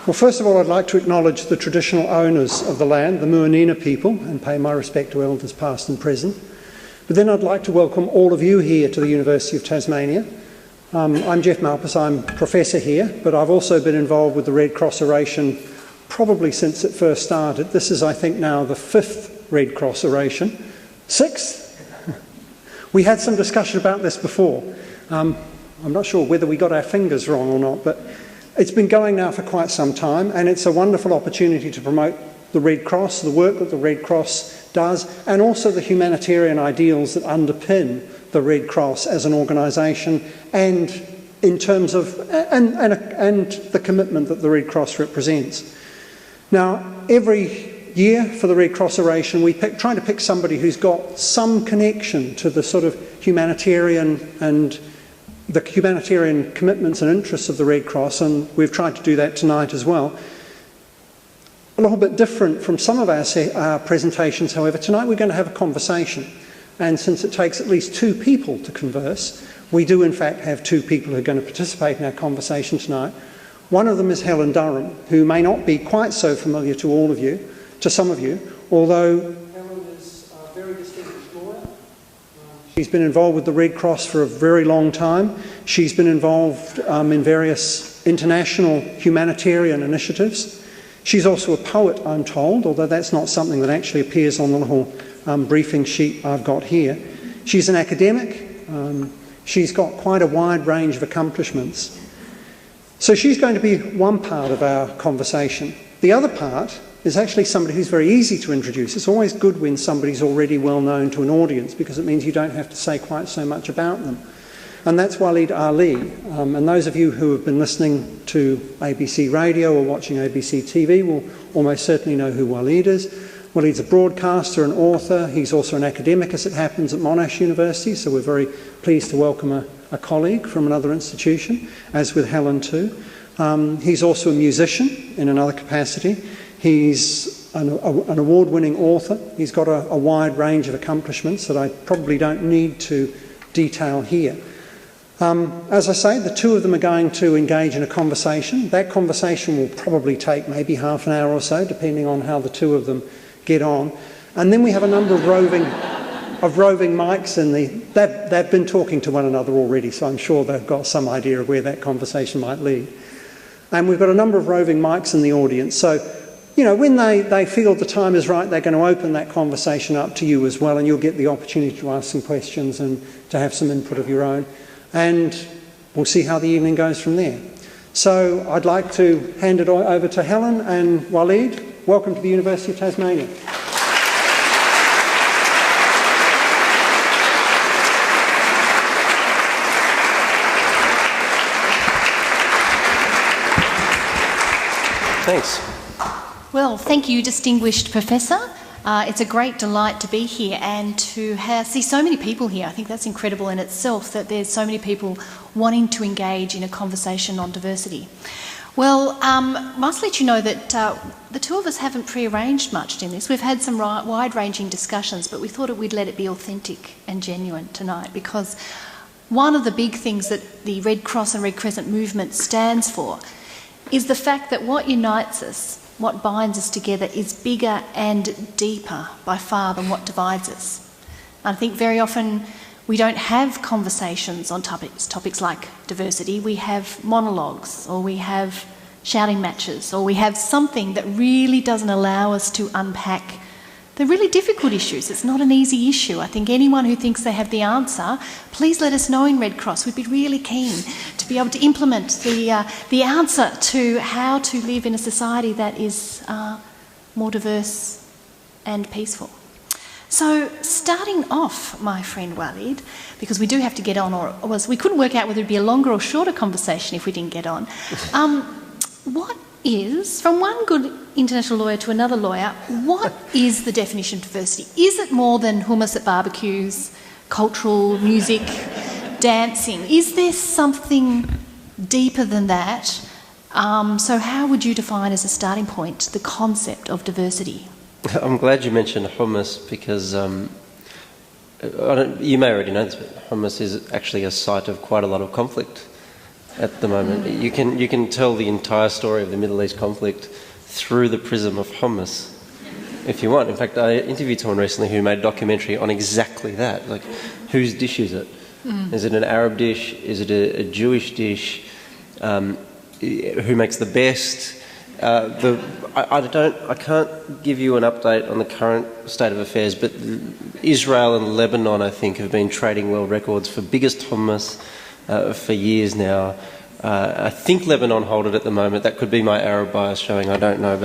Well, first of all, I'd like to acknowledge the traditional owners of the land, the Muanina people, and pay my respect to elders past and present. But then I'd like to welcome all of you here to the University of Tasmania. I'm Jeff Malpas, I'm Professor here, but I've also been involved with the Red Cross Oration probably since it first started. This is, I think, now the 5th Red Cross Oration. 6th? We had some discussion about this before. I'm not sure whether we got our fingers wrong or not, but it's been going now for quite some time, and it's a wonderful opportunity to promote the Red Cross, the work that the Red Cross does, and also the humanitarian ideals that underpin the Red Cross as an organisation, and in terms of and the commitment that the Red Cross represents. Now, every year for the Red Cross Oration, we try to pick somebody who's got some connection to the sort of humanitarian and the humanitarian commitments and interests of the Red Cross, and we've tried to do that tonight as well. A little bit different from some of our presentations, however, tonight we're going to have a conversation, and since it takes at least 2 people to converse, we do in fact have 2 people who are going to participate in our conversation tonight. One of them is Helen Durham, who may not be quite so familiar to all of you, to some of you, although Helen is a very distinguished lawyer. She's been involved with the Red Cross for a very long time. She's been involved in various international humanitarian initiatives. She's also a poet, I'm told, although that's not something that actually appears on the little briefing sheet I've got here. She's an academic. She's got quite a wide range of accomplishments. So she's going to be one part of our conversation. The other part is actually somebody who's very easy to introduce. It's always good when somebody's already well known to an audience, because it means you don't have to say quite so much about them. And that's Waleed Ali. And those of you who have been listening to ABC Radio or watching ABC TV will almost certainly know who Waleed is. Waleed's a broadcaster and author. He's also an academic, as it happens, at Monash University, so we're very pleased to welcome a colleague from another institution, as with Helen too. He's also a musician in another capacity. He's an award-winning author. He's got a wide range of accomplishments that I probably don't need to detail here. As I say, the 2 of them are going to engage in a conversation. That conversation will probably take maybe half an hour or so, depending on how the 2 of them get on. And then we have a number of roving mics in they've been talking to one another already, so I'm sure they've got some idea of where that conversation might lead. And we've got a number of roving mics in the audience, so you know, when they feel the time is right, they're going to open that conversation up to you as well, and you'll get the opportunity to ask some questions and to have some input of your own. And we'll see how the evening goes from there. So I'd like to hand it over to Helen and Waleed. Welcome to the University of Tasmania. Thanks. Well, thank you, distinguished Professor. It's a great delight to be here and to see so many people here. I think that's incredible in itself, that there's so many people wanting to engage in a conversation on diversity. Well, must let you know that the 2 of us haven't pre-arranged much in this. We've had some wide-ranging discussions, but we thought we'd let it be authentic and genuine tonight, because one of the big things that the Red Cross and Red Crescent movement stands for is the fact that what unites us, what binds us together, is bigger and deeper by far than what divides us. I think very often we don't have conversations on topics like diversity. We have monologues, or we have shouting matches, or we have something that really doesn't allow us to unpack the really difficult issues. It's not an easy issue. I think anyone who thinks they have the answer, please let us know in Red Cross. We'd be really keen to be able to implement the answer to how to live in a society that is more diverse and peaceful. So starting off, my friend Waleed, because we do have to get on, or we couldn't work out whether it'd be a longer or shorter conversation if we didn't get on. What is, from one good international lawyer to another lawyer, what is the definition of diversity? Is it more than hummus at barbecues, cultural music, dancing? Is there something deeper than that? So how would you define as a starting point the concept of diversity? I'm glad you mentioned hummus, because you may already know this, but hummus is actually a site of quite a lot of conflict. at the moment. You can tell the entire story of the Middle East conflict through the prism of hummus, if you want. In fact, I interviewed someone recently who made a documentary on exactly that. Like, whose dish is it? Is it an Arab dish? Is it a Jewish dish? Who makes the best? I can't give you an update on the current state of affairs, but Israel and Lebanon, I think, have been trading world records for biggest hummus for years now. I think Lebanon hold it at the moment. That could be my Arab bias showing. I don't know,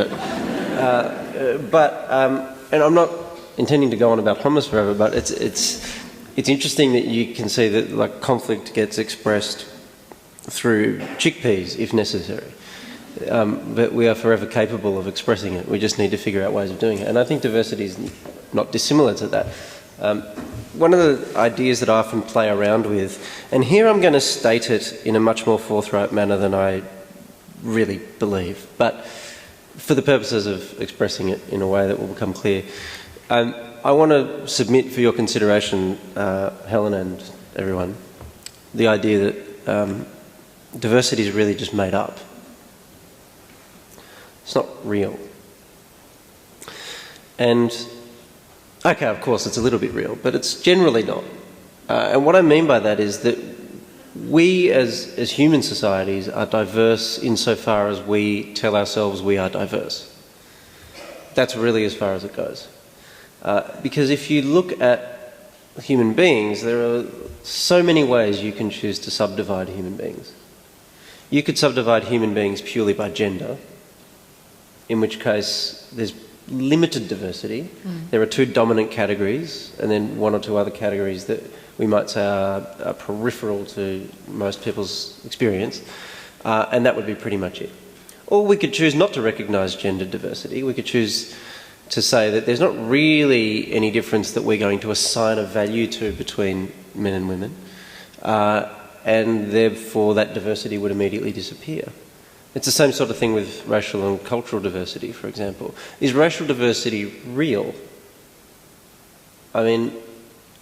and I'm not intending to go on about hummus forever, but it's interesting that you can see that like conflict gets expressed through chickpeas if necessary. But we are forever capable of expressing it. We just need to figure out ways of doing it. And I think diversity is not dissimilar to that. One of the ideas that I often play around with, and here I'm going to state it in a much more forthright manner than I really believe, but for the purposes of expressing it in a way that will become clear, I want to submit for your consideration, Helen and everyone, the idea that diversity is really just made up. It's not real. And, okay, of course, it's a little bit real, but it's generally not. And what I mean by that is that we as human societies are diverse insofar as we tell ourselves we are diverse. That's really as far as it goes. Because if you look at human beings, there are so many ways you can choose to subdivide human beings. You could subdivide human beings purely by gender, in which case there's limited diversity. There are two dominant categories and then one or two other categories that we might say are peripheral to most people's experience, and that would be pretty much it. Or we could choose not to recognise gender diversity. We could choose to say that there's not really any difference that we're going to assign a value to between men and women, and therefore that diversity would immediately disappear. It's the same sort of thing with racial and cultural diversity, for example. Is racial diversity real? I mean,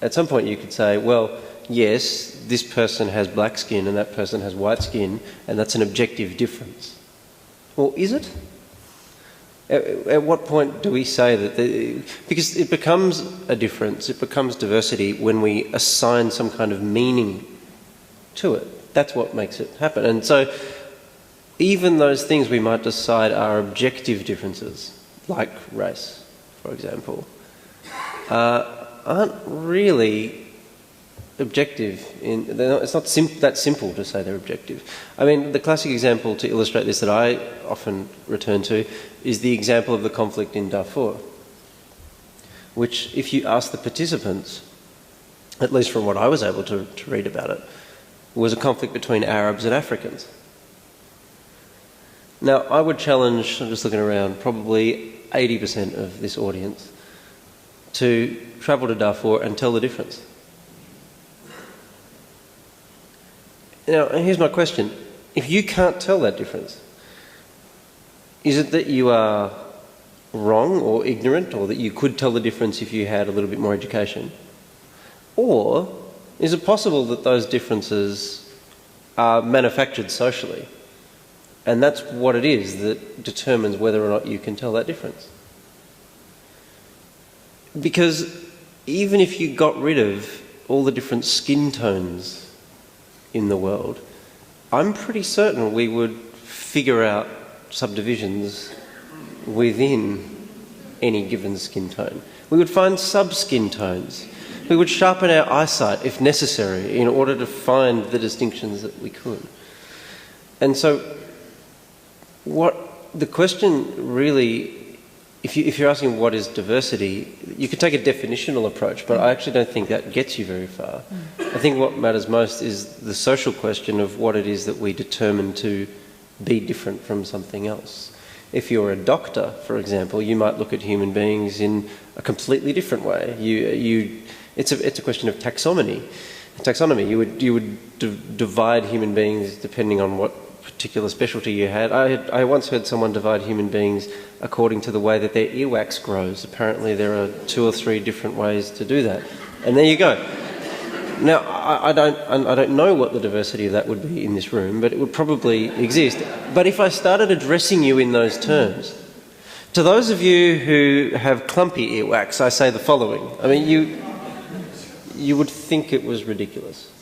at some point you could say, well, yes, this person has black skin and that person has white skin, and that's an objective difference. Well, is it? At what point do we say that? Because it becomes a difference, it becomes diversity when we assign some kind of meaning to it. That's what makes it happen. And so even those things we might decide are objective differences, like race, for example, aren't really objective. It's not that simple to say they're objective. I mean, the classic example to illustrate this that I often return to is the example of the conflict in Darfur, which, if you ask the participants, at least from what I was able to read about it, was a conflict between Arabs and Africans. Now, I would challenge, I'm just looking around, probably 80% of this audience to travel to Darfur and tell the difference. Now, here's my question. If you can't tell that difference, is it that you are wrong or ignorant, or that you could tell the difference if you had a little bit more education? Or is it possible that those differences are manufactured socially? And that's what it is that determines whether or not you can tell that difference. Because even if you got rid of all the different skin tones in the world, I'm pretty certain we would figure out subdivisions within any given skin tone. We would find sub-skin tones. We would sharpen our eyesight if necessary in order to find the distinctions that we could. And so what the question really, if you're asking what is diversity, you could take a definitional approach, but I actually don't think that gets you very far. I think what matters most is the social question of what it is that we determine to be different from something else. If you're a doctor, for example, you might look at human beings in a completely different way. It's a question of taxonomy. You would divide human beings depending on what particular specialty you had. I once heard someone divide human beings according to the way that their earwax grows. Apparently there are 2 or 3 different ways to do that. And there you go. Now, I don't know what the diversity of that would be in this room, but it would probably exist. But if I started addressing you in those terms, to those of you who have clumpy earwax, I say the following. I mean, you would think it was ridiculous.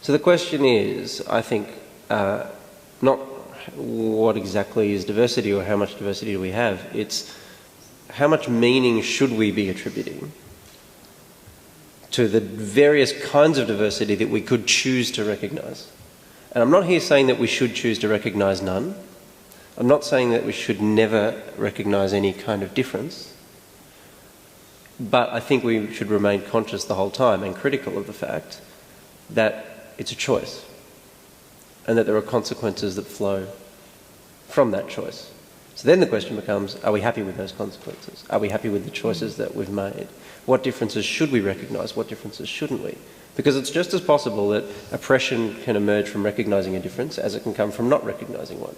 So the question is, I think, not what exactly is diversity or how much diversity do we have, it's how much meaning should we be attributing to the various kinds of diversity that we could choose to recognise. And I'm not here saying that we should choose to recognise none. I'm not saying that we should never recognise any kind of difference. But I think we should remain conscious the whole time and critical of the fact that it's a choice and that there are consequences that flow from that choice. So then the question becomes, are we happy with those consequences? Are we happy with the choices that we've made? What differences should we recognise? What differences shouldn't we? Because it's just as possible that oppression can emerge from recognising a difference as it can come from not recognising one.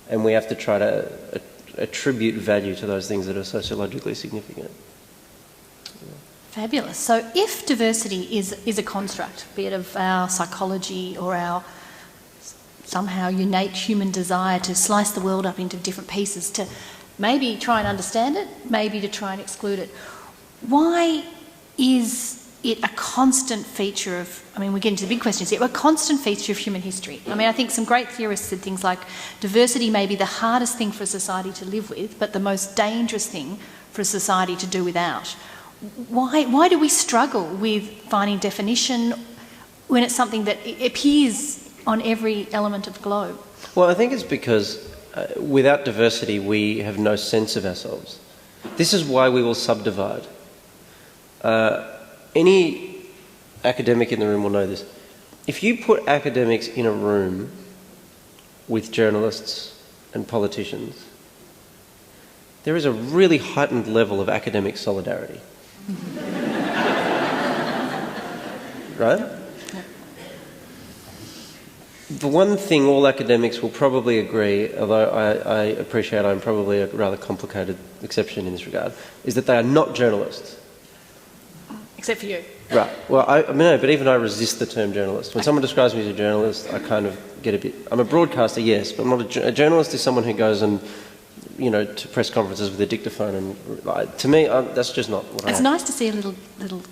And we have to try to attribute value to those things that are sociologically significant. Fabulous. So if diversity is a construct, be it of our psychology or our somehow innate human desire to slice the world up into different pieces, to maybe try and understand it, maybe to try and exclude it, why is it a constant feature of, I mean, we get into the big questions here, a constant feature of human history? I mean, I think some great theorists said things like diversity may be the hardest thing for a society to live with, but the most dangerous thing for a society to do without. Why do we struggle with finding definition when it's something that appears on every element of the globe? Well, I think it's because without diversity we have no sense of ourselves. This is why we will subdivide. Any academic in the room will know this. If you put academics in a room with journalists and politicians, there is a really heightened level of academic solidarity. Right? The one thing all academics will probably agree, although I appreciate I'm probably a rather complicated exception in this regard, is that they are not journalists. Except for you. Right. Well, I mean, no, but even I resist the term journalist. When someone describes me as a journalist, I kind of get a bit... I'm a broadcaster, yes, but I'm not a journalist is someone who goes and, you know, to press conferences with a dictaphone. And to me, that's just not what I am. It's nice to see a little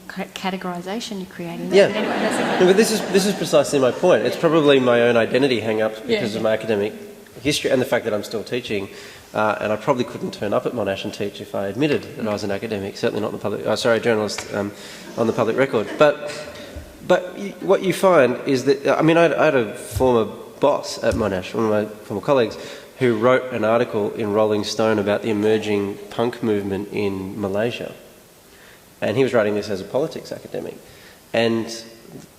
categorisation you're creating. Yeah. But anyway, that's okay. No, but this is precisely my point. It's probably my own identity hang-up because of my academic history and the fact that I'm still teaching. And I probably couldn't turn up at Monash and teach if I admitted that I was an academic, certainly not in the public... a journalist on the public record. But what you find is that... I mean, I had a former boss at Monash, one of my former colleagues, who wrote an article in Rolling Stone about the emerging punk movement in Malaysia. And he was writing this as a politics academic. And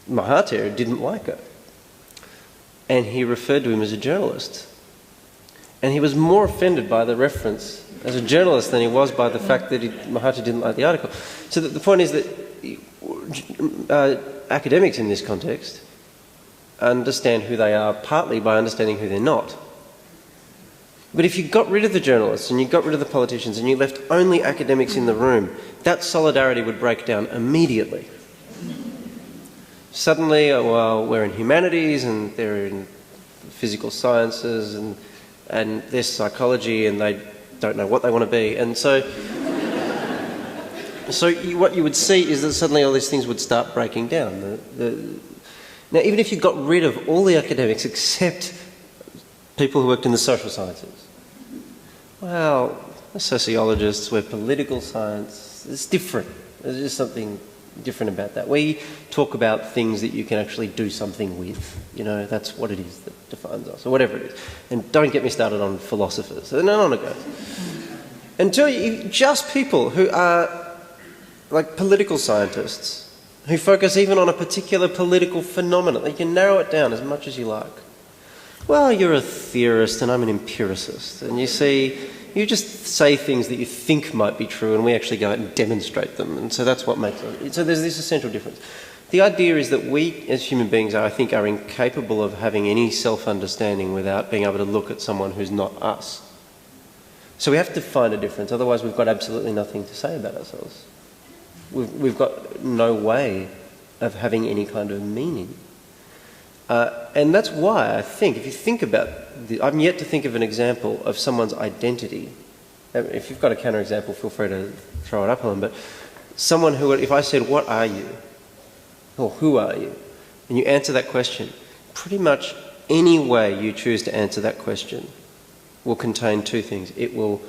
Mahathir didn't like it. And he referred to him as a journalist. And he was more offended by the reference as a journalist than he was by the fact that Mahathir didn't like the article. So the point is that academics in this context understand who they are partly by understanding who they're not. But if you got rid of the journalists and you got rid of the politicians and you left only academics in the room, that solidarity would break down immediately. Suddenly, well, we're in humanities and they're in physical sciences and there's psychology and they don't know what they want to be. And so what you would see is that suddenly all these things would start breaking down. Now, even if you got rid of all the academics except people who worked in the social sciences, well, we're sociologists, we're political science, it's different. There's just something different about that. We talk about things that you can actually do something with. You know, that's what it is that defines us, or whatever it is. And don't get me started on philosophers. And on it goes. Until just people who are like political scientists, who focus even on a particular political phenomenon. You can narrow it down as much as you like. Well, you're a theorist and I'm an empiricist. And you see, you just say things that you think might be true and we actually go out and demonstrate them. And so that's what makes it. So there's this essential difference. The idea is that we as human beings are incapable of having any self-understanding without being able to look at someone who's not us. So we have to find a difference, otherwise we've got absolutely nothing to say about ourselves. We've got no way of having any kind of meaning. And that's why I think, if you think about I'm yet to think of an example of someone's identity. If you've got a counterexample, feel free to throw it up, Helen, but someone who, if I said, what are you? Or who are you? And you answer that question, pretty much any way you choose to answer that question will contain two things. It will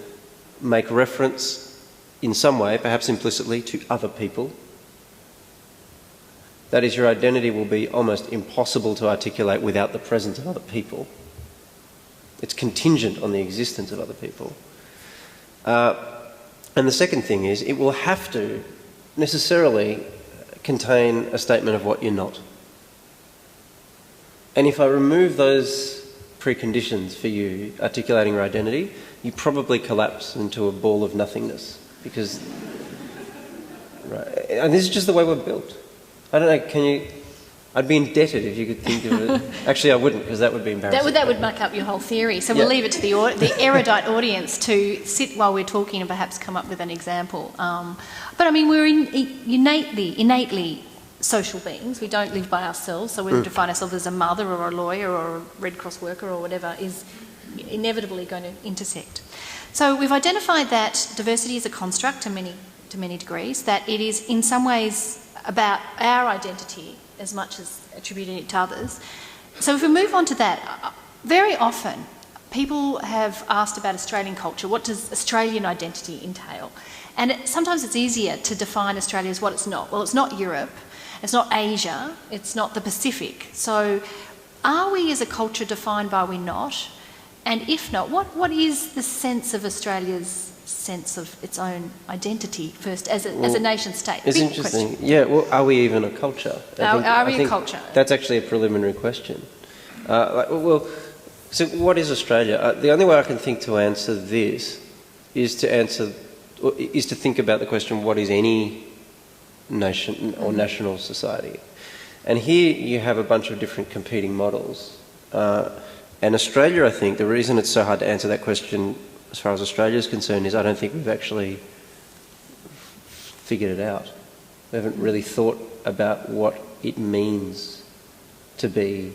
make reference in some way, perhaps implicitly, to other people. That is, your identity will be almost impossible to articulate without the presence of other people. It's contingent on the existence of other people. And the second thing is, it will have to necessarily contain a statement of what you're not. And if I remove those preconditions for you articulating your identity, you probably collapse into a ball of nothingness. Because, right, and this is just the way we're built. I don't know, can you... I'd be indebted if you could think of it. Actually, I wouldn't, because that would be embarrassing. That would muck up your whole theory. So we'll leave it to the erudite audience to sit while we're talking and perhaps come up with an example. But I mean, we're innately social beings. We don't live by ourselves, so we define ourselves as a mother or a lawyer or a Red Cross worker or whatever is inevitably going to intersect. So we've identified that diversity is a construct to many degrees, that it is in some ways about our identity as much as attributing it to others. So if we move on to that, very often people have asked about Australian culture. What does Australian identity entail? And sometimes it's easier to define Australia as what it's not. Well, it's not Europe, it's not Asia, it's not the Pacific. So are we as a culture defined by we not? And if not, what is the sense of Australia's sense of its own identity first as a nation state? It's Big interesting. question. Yeah, well, are we even a culture? Are we a culture? That's actually a preliminary question. So what is Australia? The only way I can think to answer this is to think about the question, what is any nation or national society? And here you have a bunch of different competing models. And Australia, I think, the reason it's so hard to answer that question as far as Australia is concerned is I don't think we've actually figured it out. We haven't really thought about what it means to be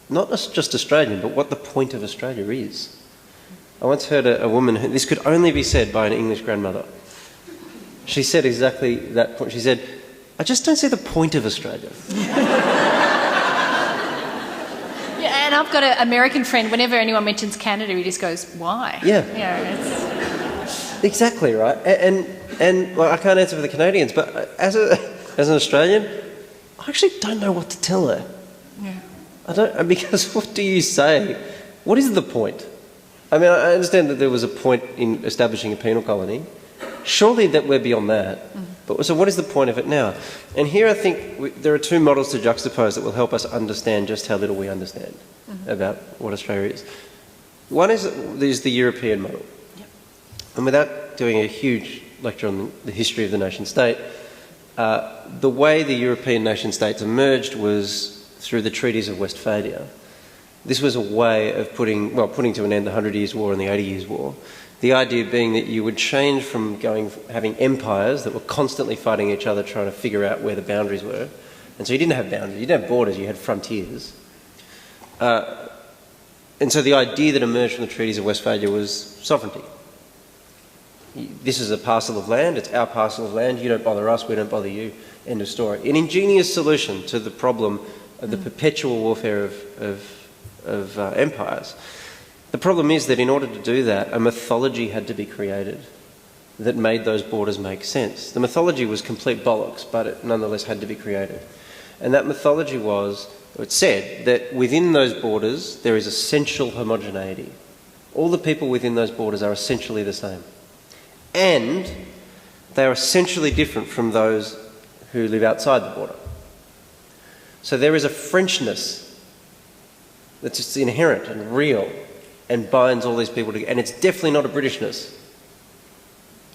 not just Australian, but what the point of Australia is. I once heard a woman, this could only be said by an English grandmother. She said exactly that point. She said, I just don't see the point of Australia. Yeah, and I've got an American friend, whenever anyone mentions Canada, he just goes, why? Yeah. It's... Exactly, right. And well, I can't answer for the Canadians, but as an Australian, I actually don't know what to tell her. Yeah. I don't, because what do you say? What is the point? I mean, I understand that there was a point in establishing a penal colony. Surely that we're beyond that. But so what is the point of it now? And here I think there are two models to juxtapose that will help us understand just how little we understand about what Australia is. One is the European model. Yep. And without doing a huge lecture on the history of the nation state, the way the European nation states emerged was through the treaties of Westphalia. This was a way of putting to an end the 100 Years' War and the 80 Years' War. The idea being that you would change from having empires that were constantly fighting each other, trying to figure out where the boundaries were. And so you didn't have boundaries, you didn't have borders, you had frontiers. And so the idea that emerged from the treaties of Westphalia was sovereignty. This is a parcel of land, it's our parcel of land, you don't bother us, we don't bother you, end of story. An ingenious solution to the problem of the perpetual warfare of empires. The problem is that in order to do that, a mythology had to be created that made those borders make sense. The mythology was complete bollocks, but it nonetheless had to be created. And that mythology it said that within those borders there is essential homogeneity. All the people within those borders are essentially the same. And they are essentially different from those who live outside the border. So there is a Frenchness that's just inherent and real and binds all these people together. And it's definitely not a Britishness.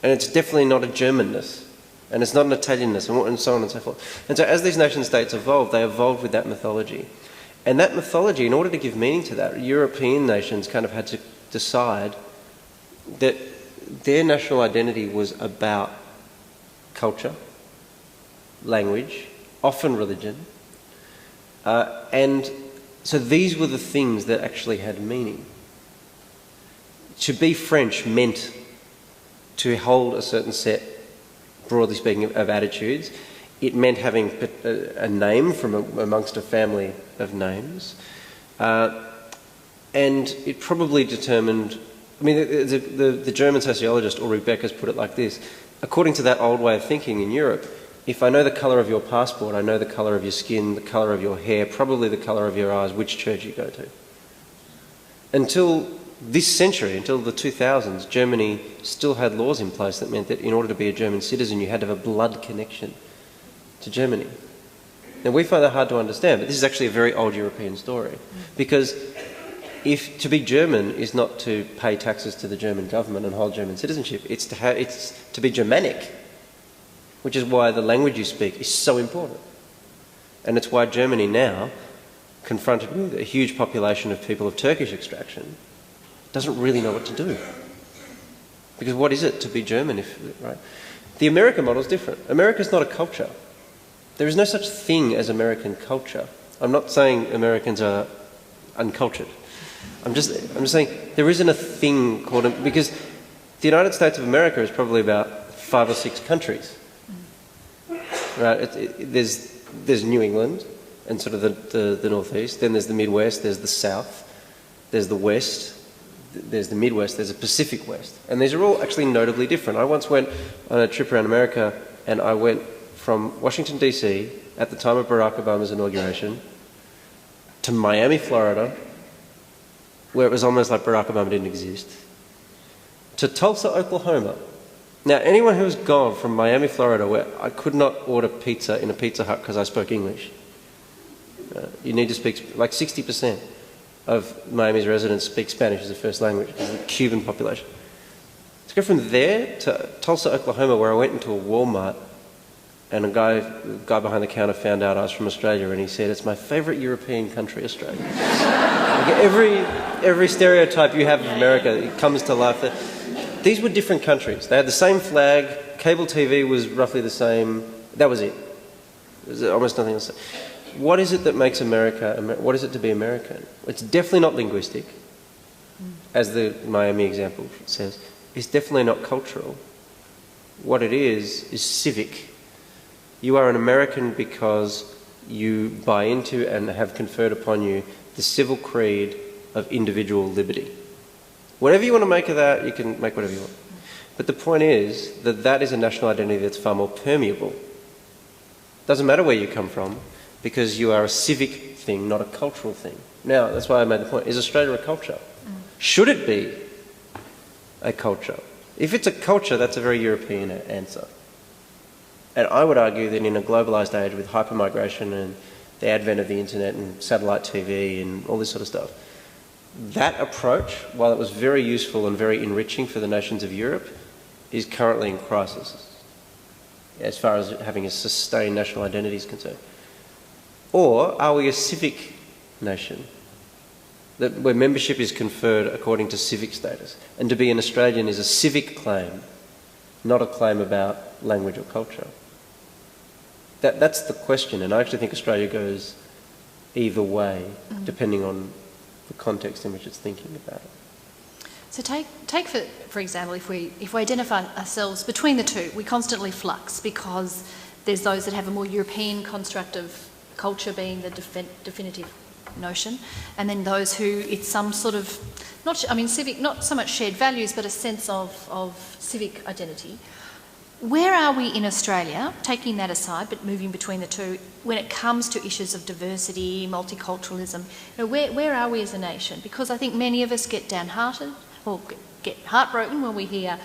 And it's definitely not a Germanness. And it's not an Italianness, and so on and so forth. And so as these nation states evolved, they evolved with that mythology. And that mythology, in order to give meaning to that, European nations kind of had to decide that their national identity was about culture, language, often religion. And so these were the things that actually had meaning. To be French meant to hold a certain set, broadly speaking, of attitudes. It meant having a name from amongst a family of names. And it probably determined... I mean, the German sociologist Ulrich Beck has put it like this. According to that old way of thinking in Europe, if I know the colour of your passport, I know the colour of your skin, the colour of your hair, probably the colour of your eyes, which church you go to. Until this century, until the 2000s, Germany still had laws in place that meant that in order to be a German citizen, you had to have a blood connection to Germany. Now, we find that hard to understand, but this is actually a very old European story. Because if to be German is not to pay taxes to the German government and hold German citizenship, it's to be Germanic, which is why the language you speak is so important. And it's why Germany now, confronted with a huge population of people of Turkish extraction, doesn't really know what to do. Because what is it to be German? Right? The American model is different. America's not a culture. There is no such thing as American culture. I'm not saying Americans are uncultured. I'm just saying there isn't a thing called... Because the United States of America is probably about 5 or 6 countries. Right? There's New England and sort of the northeast. Then there's the Midwest. There's the South. There's the West. There's the Midwest. There's a Pacific West. And these are all actually notably different. I once went on a trip around America, and I went from Washington, D.C. at the time of Barack Obama's inauguration to Miami, Florida, where it was almost like Barack Obama didn't exist, to Tulsa, Oklahoma. Now, anyone who's gone from Miami, Florida, where I could not order pizza in a Pizza Hut because I spoke English, you need to speak, like 60% of Miami's residents speak Spanish as a first language, because of the Cuban population. To go from there to Tulsa, Oklahoma, where I went into a Walmart, and the guy behind the counter found out I was from Australia, and he said, "It's my favourite European country, Australia." Like every stereotype you have of America, it comes to life. These were different countries. They had the same flag. Cable TV was roughly the same. That was it. There's almost nothing else. What is it that makes America? What is it to be American? It's definitely not linguistic, as the Miami example says. It's definitely not cultural. What it is civic. You are an American because you buy into and have conferred upon you the civil creed of individual liberty. Whatever you want to make of that, you can make whatever you want. But the point is that that is a national identity that's far more permeable. Doesn't matter where you come from, because you are a civic thing, not a cultural thing. Now, that's why I made the point. Is Australia a culture? Should it be a culture? If it's a culture, that's a very European answer. And I would argue that in a globalised age with hypermigration and the advent of the internet and satellite TV and all this sort of stuff, that approach, while it was very useful and very enriching for the nations of Europe, is currently in crisis as far as having a sustained national identity is concerned. Or are we a civic nation where membership is conferred according to civic status? And to be an Australian is a civic claim, not a claim about language or culture. That's the question, and I actually think Australia goes either way, depending on the context in which it's thinking about it. So take for example, if we identify ourselves between the two, we constantly flux because there's those that have a more European construct of culture being the definitive notion, and then those who it's some sort of civic, not so much shared values, but a sense of civic identity. Where are we in Australia, taking that aside, but moving between the two, when it comes to issues of diversity, multiculturalism? Where are we as a nation? Because I think many of us get downhearted or get heartbroken when we hear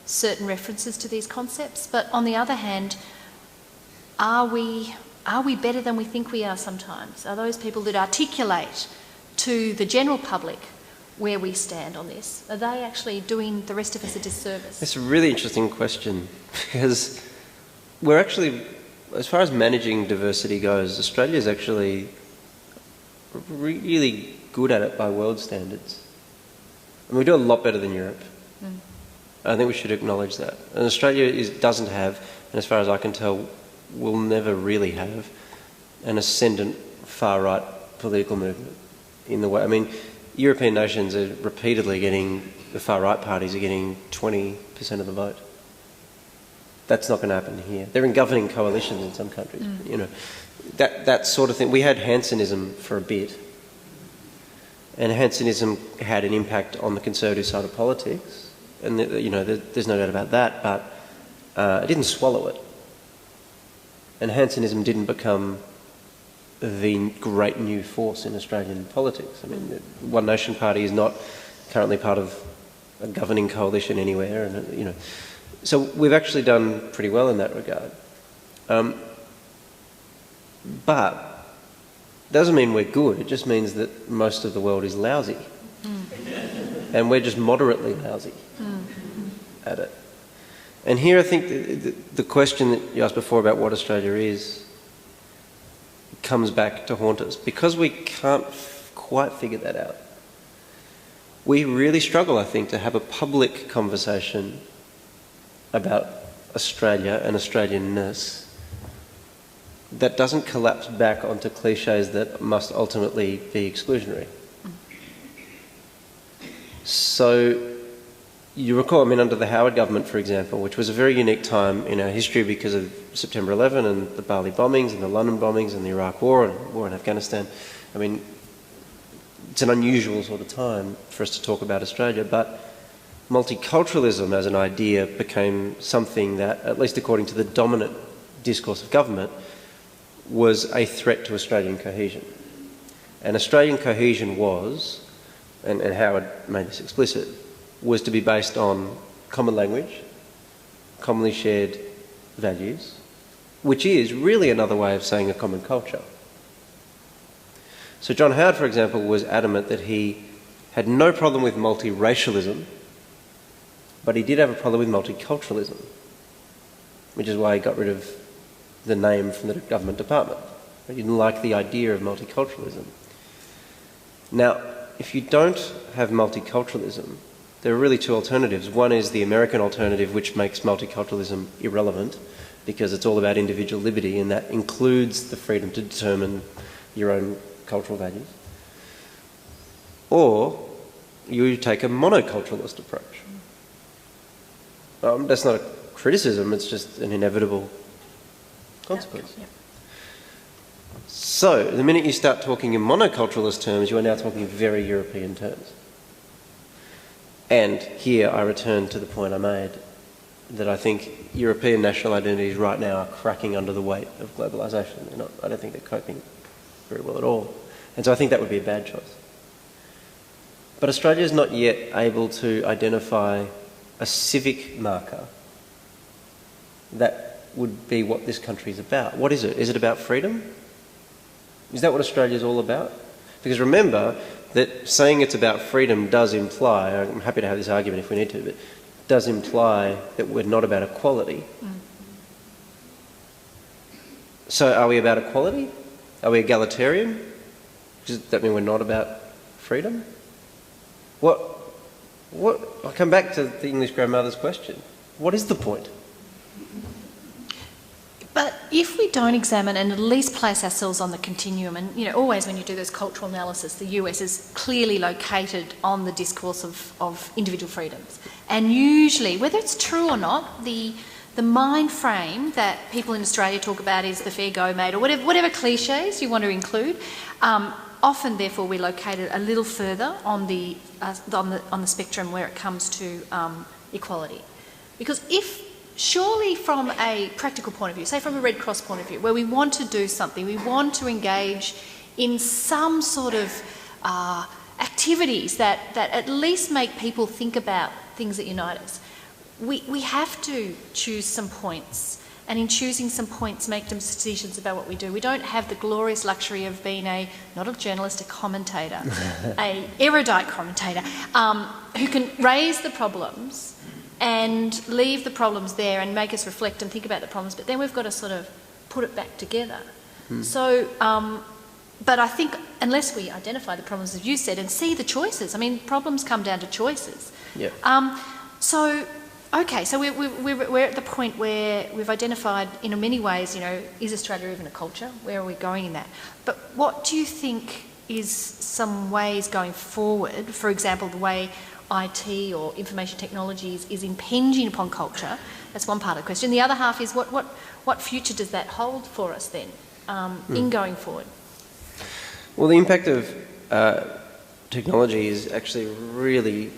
certain references to these concepts. But on the other hand, are we better than we think we are sometimes? Are those people that articulate to the general public where we stand on this, are they actually doing the rest of us a disservice? It's a really interesting question, because we're actually, as far as managing diversity goes, Australia is actually really good at it by world standards. And we do a lot better than Europe. I think we should acknowledge that. And Australia doesn't have, and as far as I can tell, will never really have, an ascendant far-right political movement in the way. I mean, European nations are repeatedly getting, the far-right parties are getting 20% of the vote. That's not going to happen here. They're in governing coalitions in some countries. You know, that sort of thing. We had Hansonism for a bit, and Hansonism had an impact on the conservative side of politics, and you know, there's no doubt about that. But it didn't swallow it, and Hansonism didn't become the great new force in Australian politics. I mean, the One Nation Party is not currently part of a governing coalition anywhere, and you know, so we've actually done pretty well in that regard. But doesn't mean we're good. It just means that most of the world is lousy, and we're just moderately lousy at it. And here, I think the question that you asked before about what Australia is comes back to haunt us, because we can't quite figure that out. We really struggle, I think, to have a public conversation about Australia and Australianness that doesn't collapse back onto cliches that must ultimately be exclusionary. So you recall, I mean, under the Howard government, for example, which was a very unique time in our history because of September 11 and the Bali bombings and the London bombings and the Iraq war and war in Afghanistan. I mean, it's an unusual sort of time for us to talk about Australia, but multiculturalism as an idea became something that, at least according to the dominant discourse of government, was a threat to Australian cohesion. And Australian cohesion was, and Howard made this explicit, was to be based on common language, commonly shared values, which is really another way of saying a common culture. So John Howard, for example, was adamant that he had no problem with multiracialism, but he did have a problem with multiculturalism, which is why he got rid of the name from the government department. He didn't like the idea of multiculturalism. Now, if you don't have multiculturalism, there are really two alternatives. One is the American alternative, which makes multiculturalism irrelevant because it's all about individual liberty, and that includes the freedom to determine your own cultural values. Or you take a monoculturalist approach. That's not a criticism, it's just an inevitable consequence. Yeah. So, the minute you start talking in monoculturalist terms, you are now talking very European terms. And here I return to the point I made, that I think European national identities right now are cracking under the weight of globalisation. I don't think they're coping very well at all. And so I think that would be a bad choice. But Australia is not yet able to identify a civic marker that would be what this country is about. What is it? Is it about freedom? Is that what Australia is all about? Because remember that saying it's about freedom does imply, I'm happy to have this argument if we need to, but does imply that we're not about equality. So are we about equality? Are we egalitarian? Does that mean we're not about freedom? I'll come back to the English grandmother's question. What is the point? But if we don't examine and at least place ourselves on the continuum, and you know, always when you do this cultural analysis, the US is clearly located on the discourse of individual freedoms. And usually, whether it's true or not, the mind frame that people in Australia talk about is the fair go mate, or whatever cliches you want to include. Often, therefore, we're located a little further on the spectrum where it comes to equality, because surely from a practical point of view, say from a Red Cross point of view, where we want to do something, we want to engage in some sort of activities that at least make people think about things that unite us, we have to choose some points, and in choosing some points make decisions about what we do. We don't have the glorious luxury of being not a journalist, a commentator, a erudite commentator, who can raise the problems and leave the problems there and make us reflect and think about the problems, but then we've got to sort of put it back together. So, but I think unless we identify the problems, as you said, and see the choices, I mean, problems come down to choices. Yeah. So Okay, so we're at the point where we've identified, in many ways, is Australia even a culture? Where are we going in that? But what do you think is some ways going forward, for example, the way IT or information technologies is impinging upon culture? That's one part of the question. The other half is what future does that hold for us then, in going forward? Well, the impact of technology is actually really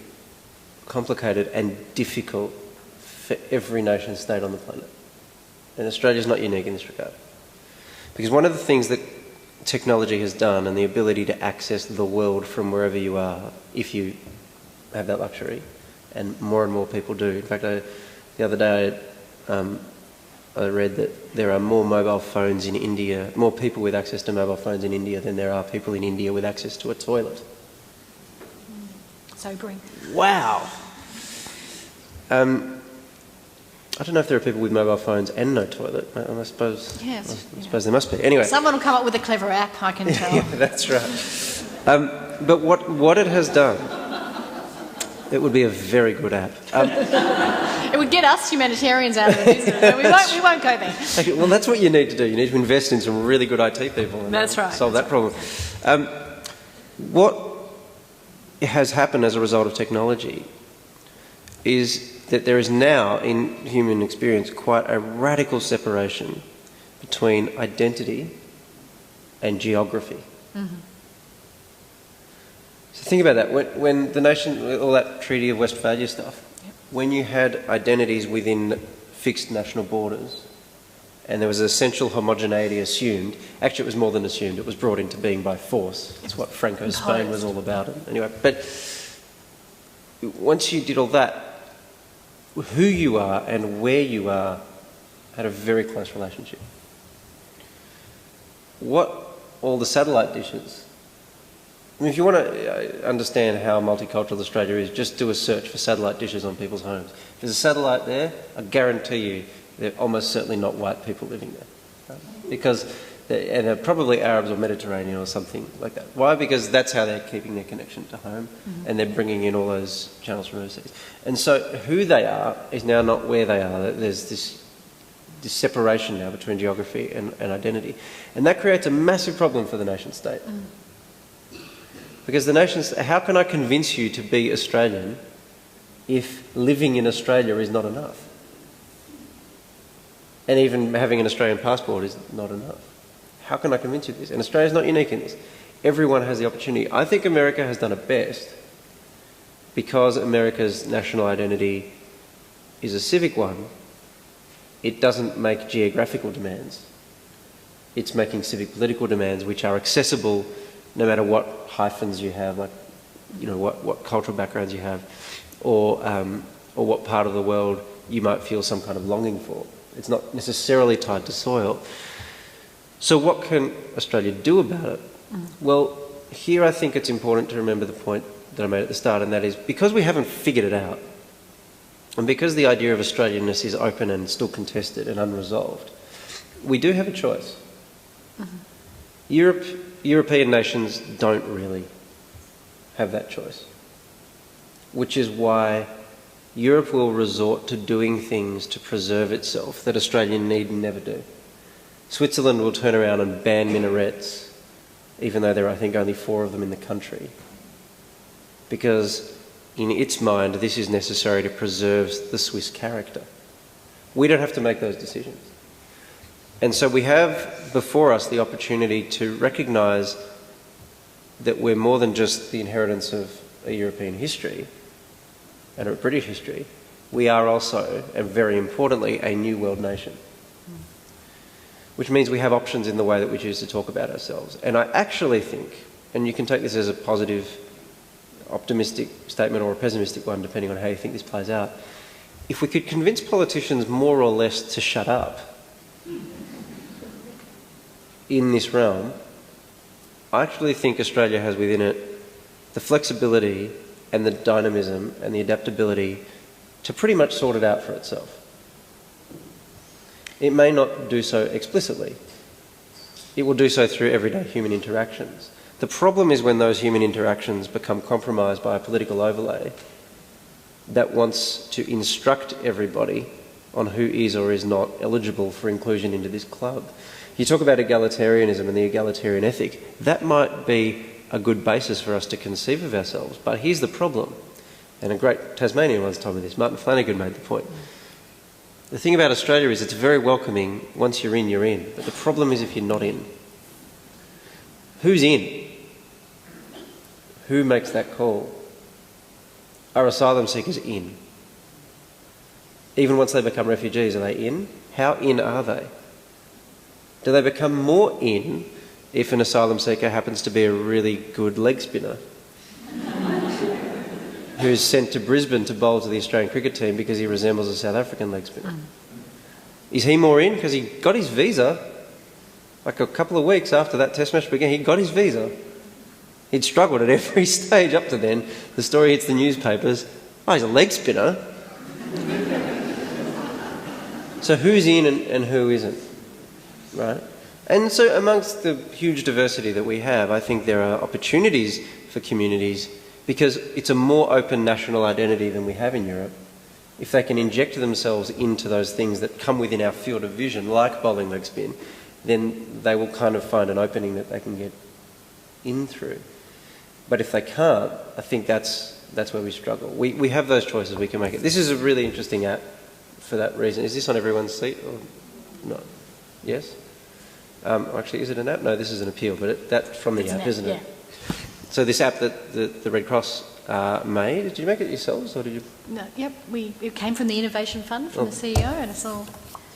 complicated and difficult for every nation state on the planet. And Australia's not unique in this regard. Because one of the things that technology has done, and the ability to access the world from wherever you are, if you have that luxury, and more people do. In fact, the other day I read that there are more mobile phones in India, more people with access to mobile phones in India than there are people in India with access to a toilet. Sobering. Wow. I don't know if there are people with mobile phones and no toilet. I suppose. Yes. I suppose there must be. Anyway. Someone will come up with a clever app, I can tell. Yeah, that's right. But what it has done, it would be a very good app. It would get us humanitarians out of the business, but we won't go there. Okay, well, that's what you need to do. You need to invest in some really good IT people and that's right. solve that problem. What has happened as a result of technology is that there is now, in human experience, quite a radical separation between identity and geography. Mm-hmm. So think about that. When the nation, all that Treaty of Westphalia stuff, yep. When you had identities within fixed national borders, and there was essential homogeneity assumed, actually it was more than assumed, it was brought into being by force. That's what Franco's Spain was all about. Anyway, but once you did all that, who you are and where you are had a very close relationship. What all the satellite dishes, I mean, if you want to understand how multicultural Australia is, just do a search for satellite dishes on people's homes. If there's a satellite there, I guarantee you they're almost certainly not white people living there. Right? Because they're probably Arabs or Mediterranean or something like that. Why? Because that's how they're keeping their connection to home, and they're bringing in all those channels from overseas. And so who they are is now not where they are. There's this separation now between geography and identity. And that creates a massive problem for the nation state. Because the nation state, how can I convince you to be Australian if living in Australia is not enough? And even having an Australian passport is not enough. How can I convince you of this? And Australia's not unique in this. Everyone has the opportunity. I think America has done it best because America's national identity is a civic one. It doesn't make geographical demands. It's making civic political demands which are accessible no matter what hyphens you have, like, what cultural backgrounds you have, or what part of the world you might feel some kind of longing for. It's not necessarily tied to soil. So what can Australia do about it? Well, here I think it's important to remember the point that I made at the start, and that is because we haven't figured it out, and because the idea of Australianness is open and still contested and unresolved, we do have a choice. European nations don't really have that choice, which is why Europe will resort to doing things to preserve itself that Australia need never do. Switzerland will turn around and ban minarets, even though there are, I think, only 4 of them in the country, because in its mind this is necessary to preserve the Swiss character. We don't have to make those decisions. And so we have before us the opportunity to recognise that we're more than just the inheritance of a European history and a British history. We are also, and very importantly, a new world nation. Which means we have options in the way that we choose to talk about ourselves. And I actually think, and you can take this as a positive, optimistic statement or a pessimistic one, depending on how you think this plays out, if we could convince politicians more or less to shut up in this realm, I actually think Australia has within it the flexibility and the dynamism and the adaptability to pretty much sort it out for itself. It may not do so explicitly. It will do so through everyday human interactions. The problem is when those human interactions become compromised by a political overlay that wants to instruct everybody on who is or is not eligible for inclusion into this club. You talk about egalitarianism and the egalitarian ethic. That might be a good basis for us to conceive of ourselves. But here's the problem, and a great Tasmanian once told me this. Martin Flanagan made the point. The thing about Australia is it's very welcoming. Once you're in, you're in. But the problem is if you're not in. Who's in? Who makes that call? Are asylum seekers in? Even once they become refugees, are they in? How in are they? Do they become more in if an asylum seeker happens to be a really good leg spinner who's sent to Brisbane to bowl to the Australian cricket team because he resembles a South African leg spinner? Is he more in because he got his visa? Like a couple of weeks after that test match began, he got his visa. He'd struggled at every stage up to then. The story hits the newspapers. Oh, he's a leg spinner. So who's in and who isn't, right? And so amongst the huge diversity that we have, I think there are opportunities for communities because it's a more open national identity than we have in Europe. If they can inject themselves into those things that come within our field of vision, like bowling leg spin, then they will kind of find an opening that they can get in through. But if they can't, I think that's where we struggle. We have those choices, we can make it. This is a really interesting app for that reason. Is this on everyone's seat or not? Yes? Actually, is it an app? No, this is an appeal, but that's from the app, isn't it? Yeah. So this app that the Red Cross made, did you make it yourselves or did you? No, yep, it came from the Innovation Fund, from the CEO, and it's all...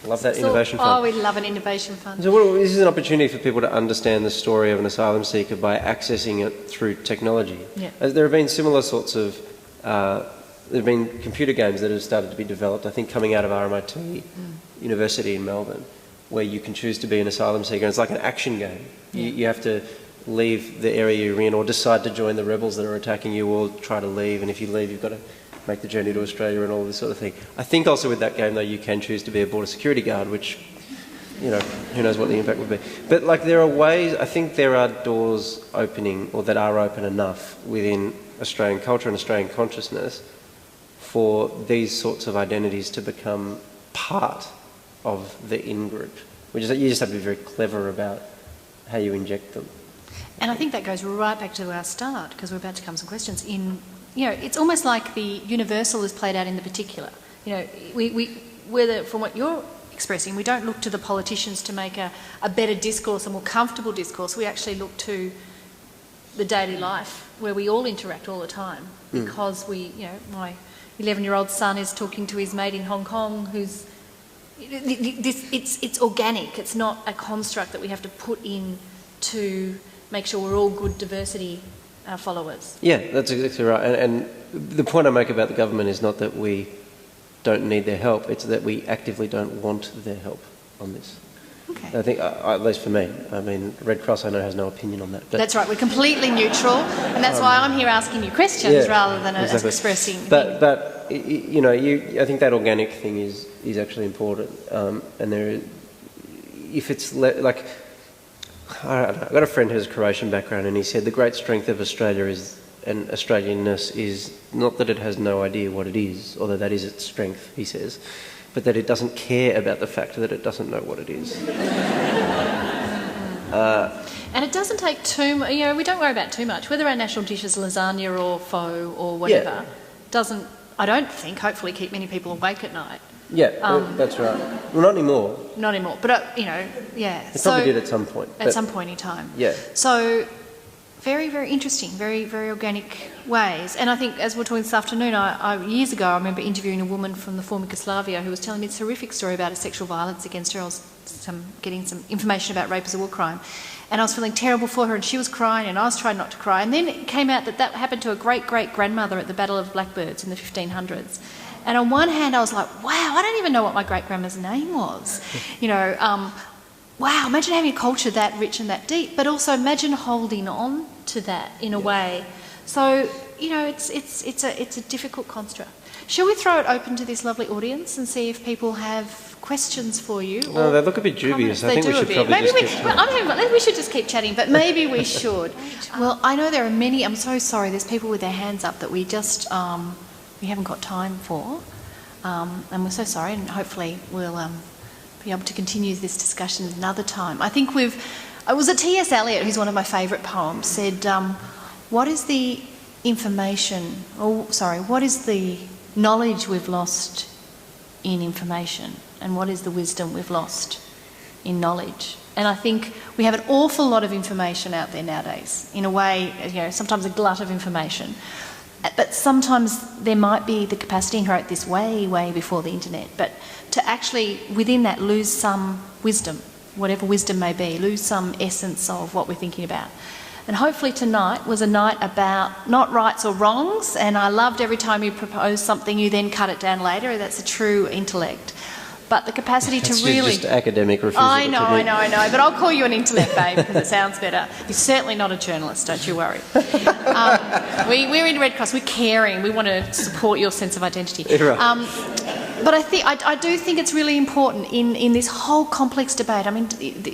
Love that Innovation Fund. Oh, we love an Innovation Fund. So this is an opportunity for people to understand the story of an asylum seeker by accessing it through technology. Yeah. There have been similar sorts of... there have been computer games that have started to be developed, I think coming out of RMIT University in Melbourne, where you can choose to be an asylum seeker. And it's like an action game. Yeah. You have to leave the area you're in or decide to join the rebels that are attacking you or try to leave. And if you leave, you've got to make the journey to Australia and all this sort of thing. I think also with that game, though, you can choose to be a border security guard, which, you know, who knows what the impact would be. But, like, there are ways, I think there are doors opening, or that are open enough within Australian culture and Australian consciousness for these sorts of identities to become part of the in-group. You just have to be very clever about how you inject them. And I think that goes right back to our start, because we're about to come to some questions. It's almost like the universal is played out in the particular. Whether from what you're expressing, we don't look to the politicians to make a better discourse, a more comfortable discourse. We actually look to the daily life where we all interact all the time, because my 11-year-old son is talking to his mate in Hong Kong who's... It's organic. It's not a construct that we have to put in to make sure we're all good diversity followers. Yeah, that's exactly right. And the point I make about the government is not that we don't need their help, it's that we actively don't want their help on this. Okay. I think, at least for me, I mean, Red Cross I know has no opinion on that. But that's right, we're completely neutral, and that's why I'm here asking you questions rather than expressing. But I think that organic thing is actually important, and if it's like, I don't know, I've got a friend who has a Croatian background, and he said the great strength of Australia is, and Australianness is not that it has no idea what it is, although that is its strength, he says, but that it doesn't care about the fact that it doesn't know what it is. And it doesn't take too much, we don't worry about too much. Whether our national dish is lasagna or pho or whatever, doesn't, I don't think, hopefully keep many people awake at night. Yeah, that's right. Well, not anymore. Not anymore, but, yeah. It probably did at some point. At some point in time. Yeah. So, very, very interesting, very, very organic ways. And I think, as we're talking this afternoon, years ago I remember interviewing a woman from the former Yugoslavia who was telling me this horrific story about a sexual violence against her. I was getting some information about rape as a war crime. And I was feeling terrible for her, and she was crying, and I was trying not to cry. And then it came out that happened to a great-great-grandmother at the Battle of Blackbirds in the 1500s. And on one hand, I was like, wow, I don't even know what my great-grandma's name was. Wow, imagine having a culture that rich and that deep, but also imagine holding on to that in a way. So, it's a difficult construct. Shall we throw it open to this lovely audience and see if people have questions for you? No, they look a bit dubious. I think we should probably just keep chatting. We should just keep chatting, but maybe we should. Well, I know there are many, I'm so sorry, there's people with their hands up that we just we haven't got time for. And we're so sorry, and hopefully we'll be able to continue this discussion another time. I think it was a T.S. Eliot, who's one of my favourite poems, said, what is the what is the knowledge we've lost in information, and what is the wisdom we've lost in knowledge? And I think we have an awful lot of information out there nowadays, in a way, sometimes a glut of information. But sometimes there might be the capacity, and I wrote this way, way before the internet, but to actually, within that, lose some wisdom, whatever wisdom may be, lose some essence of what we're thinking about. And hopefully tonight was a night about not rights or wrongs, and I loved every time you propose something, you then cut it down later. That's a true intellect. But the capacity to really... just academic refusal. I know, but I'll call you an intellect babe because it sounds better. You're certainly not a journalist, don't you worry. We're in Red Cross, we're caring, we want to support your sense of identity. But I do think it's really important in this whole complex debate. I mean,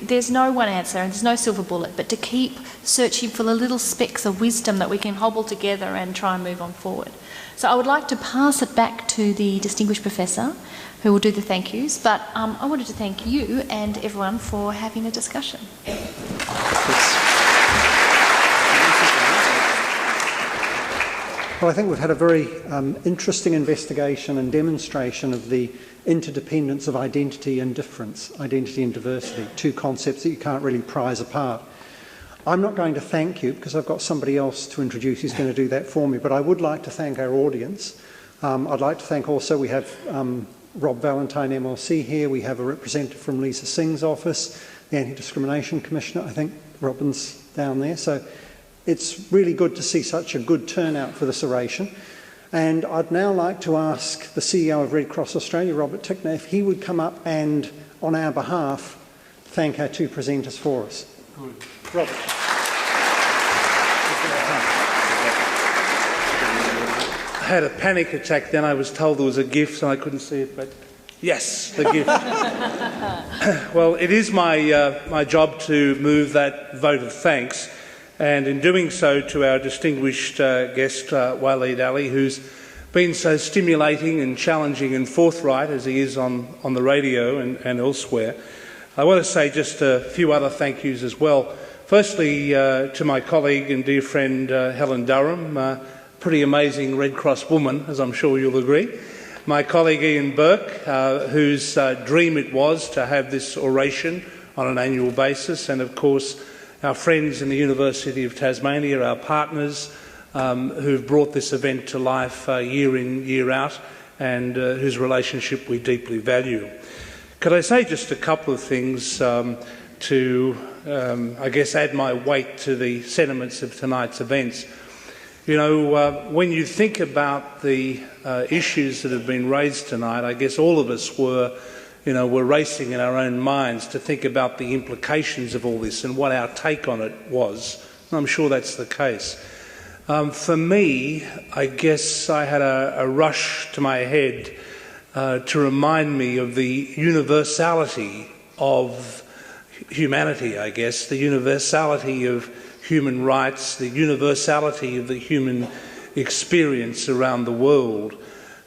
there's no one answer and there's no silver bullet, but to keep searching for the little specks of wisdom that we can hobble together and try and move on forward. So I would like to pass it back to the distinguished professor who will do the thank yous, but I wanted to thank you and everyone for having a discussion. Well, I think we've had a very interesting investigation and demonstration of the interdependence of identity and difference, identity and diversity, two concepts that you can't really prise apart. I'm not going to thank you because I've got somebody else to introduce who's going to do that for me, but I would like to thank our audience. I'd like to thank also, we have Rob Valentine MLC here, we have a representative from Lisa Singh's office, the Anti-Discrimination Commissioner, I think Robin's down there. So it's really good to see such a good turnout for this oration. And I'd now like to ask the CEO of Red Cross Australia, Robert Tickner, if he would come up and, on our behalf, thank our two presenters for us. Good. Robert. I had a panic attack then. I was told there was a gift and I couldn't see it, but yes, the gift. Well, it is my job to move that vote of thanks, and in doing so to our distinguished guest, Waleed Ali, who's been so stimulating and challenging and forthright as he is on the radio and elsewhere. I want to say just a few other thank yous as well. Firstly, to my colleague and dear friend Helen Durham, pretty amazing Red Cross woman, as I'm sure you'll agree. My colleague Ian Burke, whose dream it was to have this oration on an annual basis, and of course our friends in the University of Tasmania, our partners who've brought this event to life year in, year out, and whose relationship we deeply value. Could I say just a couple of things to, I guess, add my weight to the sentiments of tonight's events? You know, when you think about the issues that have been raised tonight, I guess all of us were racing in our own minds to think about the implications of all this and what our take on it was. And I'm sure that's the case. For me, I guess I had a rush to my head to remind me of the universality of humanity, I guess, the universality of human rights, the universality of the human experience around the world.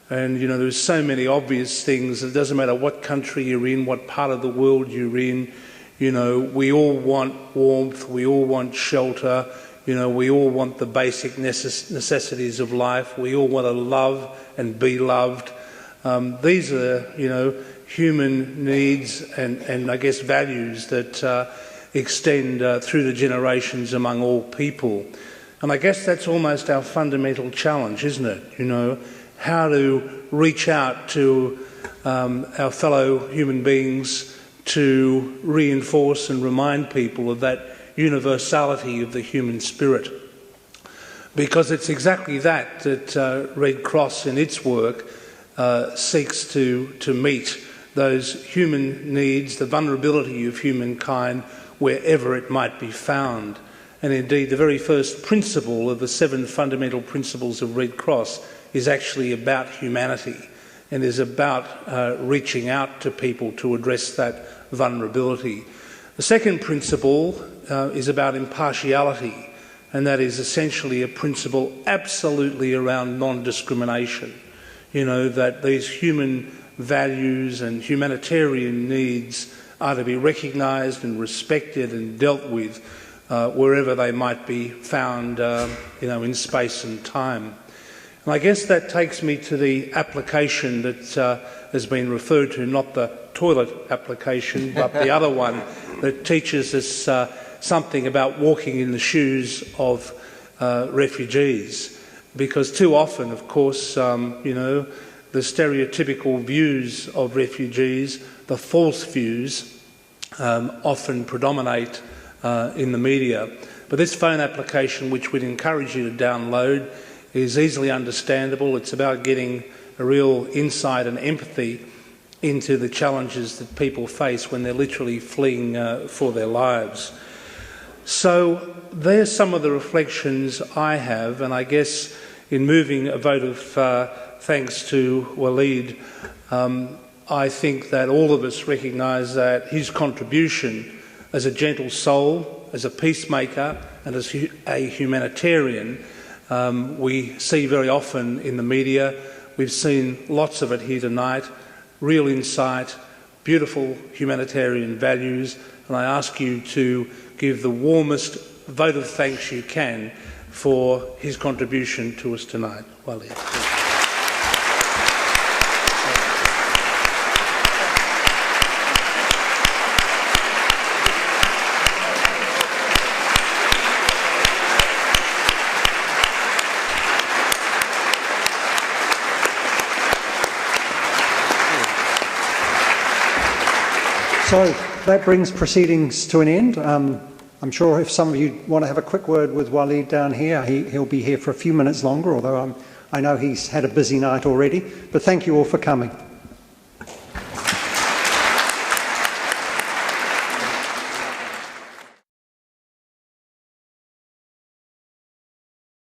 And, you know, there's so many obvious things. It doesn't matter what country you're in, what part of the world you're in. You know, we all want warmth, we all want shelter, you know, we all want the basic necessities of life. We all want to love and be loved. These are, you know, human needs and I guess values that extend through the generations among all people. And I guess that's almost our fundamental challenge, isn't it? You know, how to reach out to our fellow human beings to reinforce and remind people of that universality of the human spirit. Because it's exactly that Red Cross in its work seeks to meet those human needs, the vulnerability of humankind, wherever it might be found. And indeed, the very first principle of the 7 fundamental principles of Red Cross is actually about humanity and is about reaching out to people to address that vulnerability. The second principle is about impartiality, and that is essentially a principle absolutely around non-discrimination. you know, that these human values and humanitarian needs are to be recognised and respected and dealt with wherever they might be found, you know, in space and time. And I guess that takes me to the application that has been referred to, not the toilet application, but the other one that teaches us something about walking in the shoes of refugees. Because too often, of course, you know, the stereotypical views of refugees, the false views, often predominate in the media. But this phone application, which we'd encourage you to download, is easily understandable. It's about getting a real insight and empathy into the challenges that people face when they're literally fleeing for their lives. So there's some of the reflections I have, and I guess in moving a vote of thanks to Waleed, I think that all of us recognise that his contribution as a gentle soul, as a peacemaker and as a humanitarian, we see very often in the media. We've seen lots of it here tonight, real insight, beautiful humanitarian values, and I ask you to give the warmest vote of thanks you can for his contribution to us tonight. Waleed. So that brings proceedings to an end. I'm sure if some of you want to have a quick word with Waleed down here, he'll be here for a few minutes longer, although I know he's had a busy night already. But thank you all for coming.